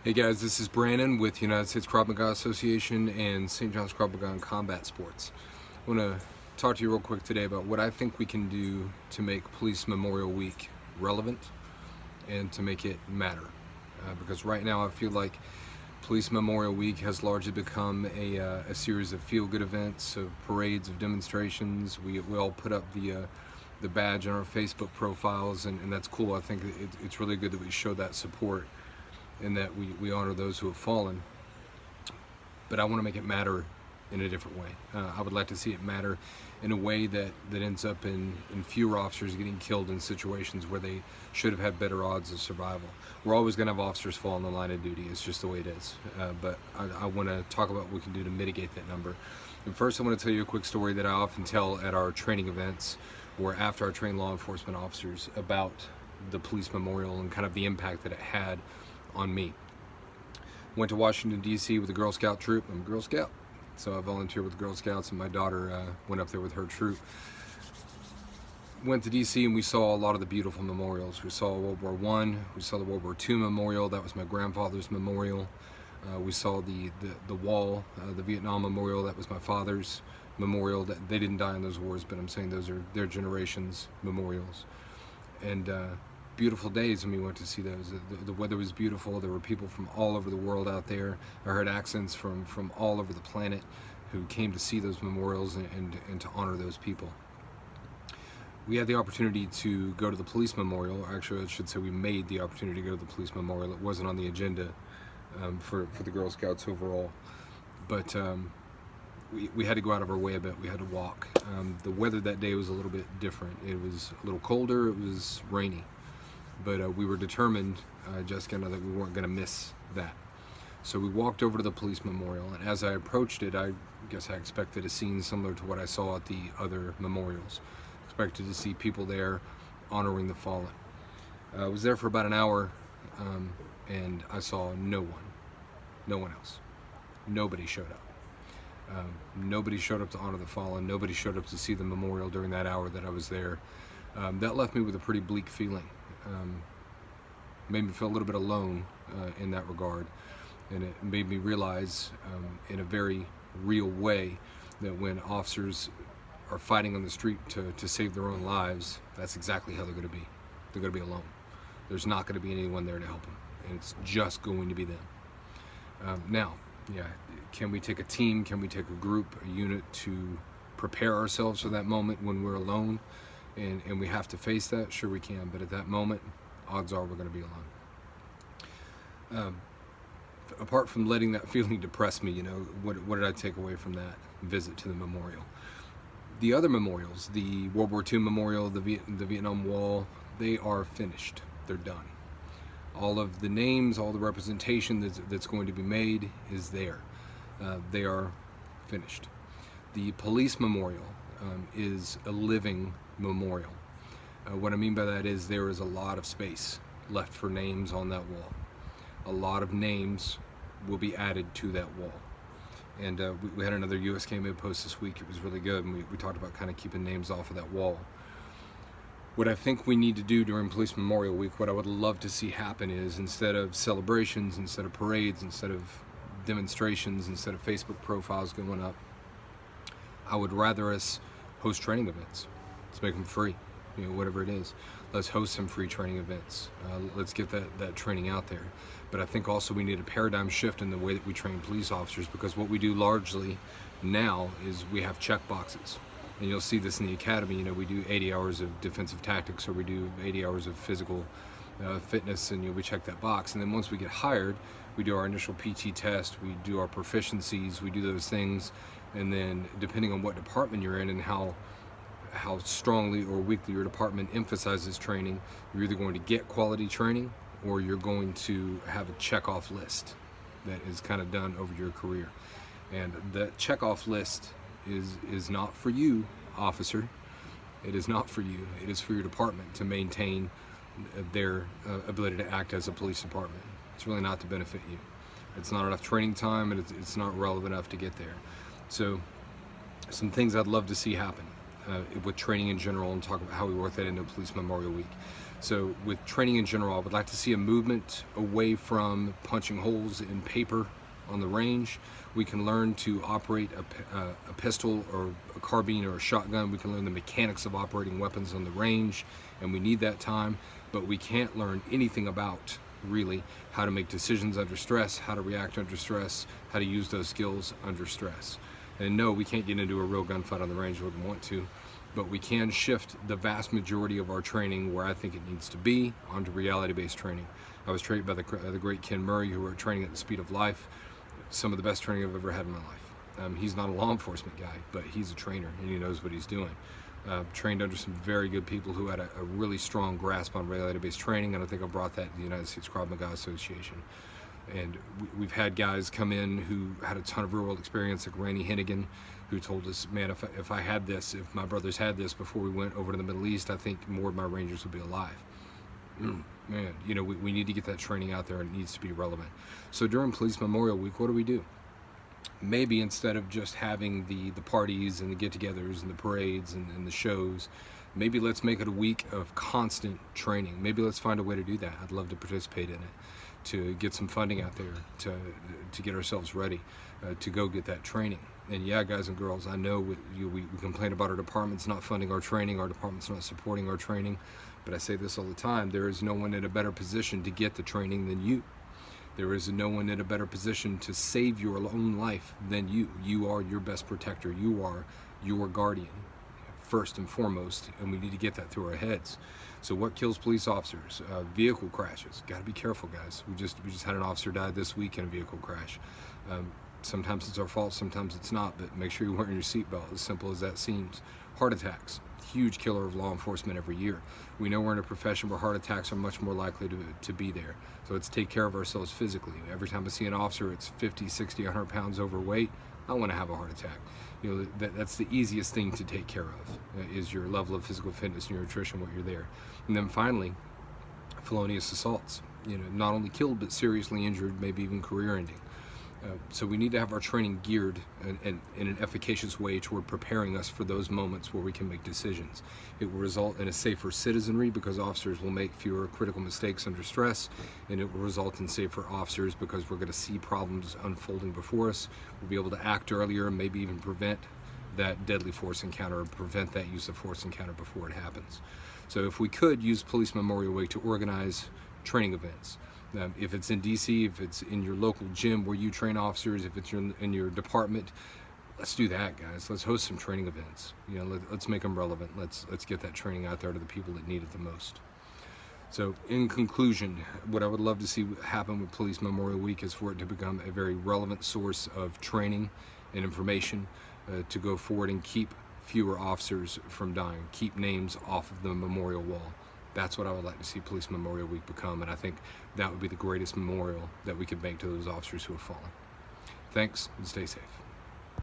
Hey guys, this is Brandon with United States Krav Maga Association and St. John's Krav Maga and Combat Sports. I want to talk to you real quick today about what I think we can do to make Police Memorial Week relevant and to make it matter. Because right now I feel like Police Memorial Week has largely become a series of feel-good events, of parades, of demonstrations. We all put up the badge on our Facebook profiles, and that's cool. I think it's really good that we show that support and that we honor those who have fallen. But I want to make it matter in a different way. I would like to see it matter in a way that ends up in fewer officers getting killed in situations where they should have had better odds of survival. We're always going to have officers fall in the line of duty. It's just the way it is. But I want to talk about what we can do to mitigate that number. And first I want to tell you a quick story that I often tell at our training events or after I train law enforcement officers about the police memorial and kind of the impact that it had on me. Went to Washington, D.C. with the Girl Scout troop. I'm a Girl Scout, so I volunteered with the Girl Scouts, and my daughter went up there with her troop. Went to D.C. and we saw a lot of the beautiful memorials. We saw World War I, we saw the World War II memorial. That was my grandfather's memorial. We saw the wall, the Vietnam memorial. That was my father's memorial. That they didn't die in those wars, but I'm saying those are their generation's memorials. And beautiful days when we went to see those. The weather was beautiful. There were people from all over the world out there. I heard accents from all over the planet who came to see those memorials and to honor those people. We had the opportunity to go to the police memorial. Actually, I should say we made the opportunity to go to the police memorial. It wasn't on the agenda for the Girl Scouts overall. But we had to go out of our way a bit. We had to walk. The weather that day was a little bit different. It was a little colder. It was rainy. But we were determined, Jessica and I, that we weren't going to miss that. So we walked over to the police memorial, and as I approached it, I guess I expected a scene similar to what I saw at the other memorials. Expected to see people there honoring the fallen. I was there for about an hour, and I saw no one else. Nobody showed up. Nobody showed up to honor the fallen. Nobody showed up to see the memorial during that hour that I was there. That left me with a pretty bleak feeling. Made me feel a little bit alone in that regard, and it made me realize in a very real way that when officers are fighting on the street to save their own lives, that's exactly how they're going to be. They're going to be alone. There's not going to be anyone there to help them, and it's just going to be them. Now, yeah, can we take a team, can we take a group, a unit to prepare ourselves for that moment when we're alone and we have to face that? Sure we can, but at that moment, odds are we're going to be alone. Apart from letting that feeling depress me, what did I take away from that visit to the memorial? The other memorials, the World War II memorial, the Vietnam Wall, they are finished. They're done. All of the names, all the representation that's going to be made is there. They are finished. The police memorial is a living memorial. What I mean by that is there is a lot of space left for names on that wall. A lot of names will be added to that wall. And we had another USKMA post this week. It was really good, and we talked about kind of keeping names off of that wall. What I think we need to do during Police Memorial Week, what I would love to see happen is, instead of celebrations, instead of parades, instead of demonstrations, instead of Facebook profiles going up, I would rather us host training events. Let's make them free, whatever it is. Let's host some free training events. Let's get that training out there. But I think also we need a paradigm shift in the way that we train police officers, because what we do largely now is we have check boxes. And you'll see this in the academy. We do 80 hours of defensive tactics, or we do 80 hours of physical fitness, and we check that box. And then once we get hired, we do our initial PT test, we do our proficiencies, we do those things. And then depending on what department you're in and how strongly or weakly your department emphasizes training, you're either going to get quality training or you're going to have a check-off list that is kind of done over your career. And that check-off list is not for you, officer. It is not for you. It is for your department to maintain their ability to act as a police department. It's really not to benefit you. It's not enough training time, and it's not relevant enough to get there. So some things I'd love to see happen with training in general, and talk about how we work that into Police Memorial Week. So with training in general, I would like to see a movement away from punching holes in paper on the range. We can learn to operate a pistol or a carbine or a shotgun. We can learn the mechanics of operating weapons on the range, and we need that time, but we can't learn anything about really how to make decisions under stress, how to react under stress, how to use those skills under stress. And no, we can't get into a real gunfight on the range. We wouldn't want to, but we can shift the vast majority of our training where I think it needs to be onto reality-based training. I was trained by the great Ken Murray, who were training at the speed of life. Some of the best training I've ever had in my life. He's not a law enforcement guy, but he's a trainer and he knows what he's doing. Trained under some very good people who had a really strong grasp on reality-based training, and I think I brought that to the United States Krav Maga Association. And we've had guys come in who had a ton of real-world experience, like Randy Hennigan, who told us, man, if I had this, if my brothers had this before we went over to the Middle East, I think more of my Rangers would be alive. Man, you know, we need to get that training out there, and it needs to be relevant. So during Police Memorial Week, what do? Maybe instead of just having the parties and the get-togethers and the parades and the shows, maybe let's make it a week of constant training. Maybe let's find a way to do that. I'd love to participate in it, to get some funding out there, to get ourselves ready, to go get that training. And yeah, guys and girls, I know we complain about our departments not funding our training, our departments not supporting our training, but I say this all the time, there is no one in a better position to get the training than you. There is no one in a better position to save your own life than you. You are your best protector. You are your guardian, first and foremost, and we need to get that through our heads. So what kills police officers? Vehicle crashes. Got to be careful, guys. We just had an officer die this week in a vehicle crash. Sometimes it's our fault, sometimes it's not, but make sure you're wearing your seatbelt, as simple as that seems. Heart attacks, huge killer of law enforcement every year. We know we're in a profession where heart attacks are much more likely to be there. So let's take care of ourselves physically. Every time I see an officer that's 50, 60, 100 pounds overweight, I want to have a heart attack. You know, that's the easiest thing to take care of, is your level of physical fitness and your nutrition, what you're there. And then finally, felonious assaults. You know, not only killed, but seriously injured, maybe even career-ending. So we need to have our training geared in an efficacious way toward preparing us for those moments where we can make decisions. It will result in a safer citizenry because officers will make fewer critical mistakes under stress, and it will result in safer officers because we're going to see problems unfolding before us. We'll be able to act earlier and maybe even prevent that deadly force encounter, or prevent that use of force encounter before it happens. So if we could use Police Memorial Week to organize training events, if it's in DC, if it's in your local gym where you train officers, if it's in your department, let's do that, guys. Let's host some training events. You know, let's make them relevant. Let's get that training out there to the people that need it the most. So in conclusion, what I would love to see happen with Police Memorial Week is for it to become a very relevant source of training and information to go forward and keep fewer officers from dying, keep names off of the memorial wall. That's what I would like to see Police Memorial Week become, and I think that would be the greatest memorial that we could make to those officers who have fallen. Thanks, and stay safe.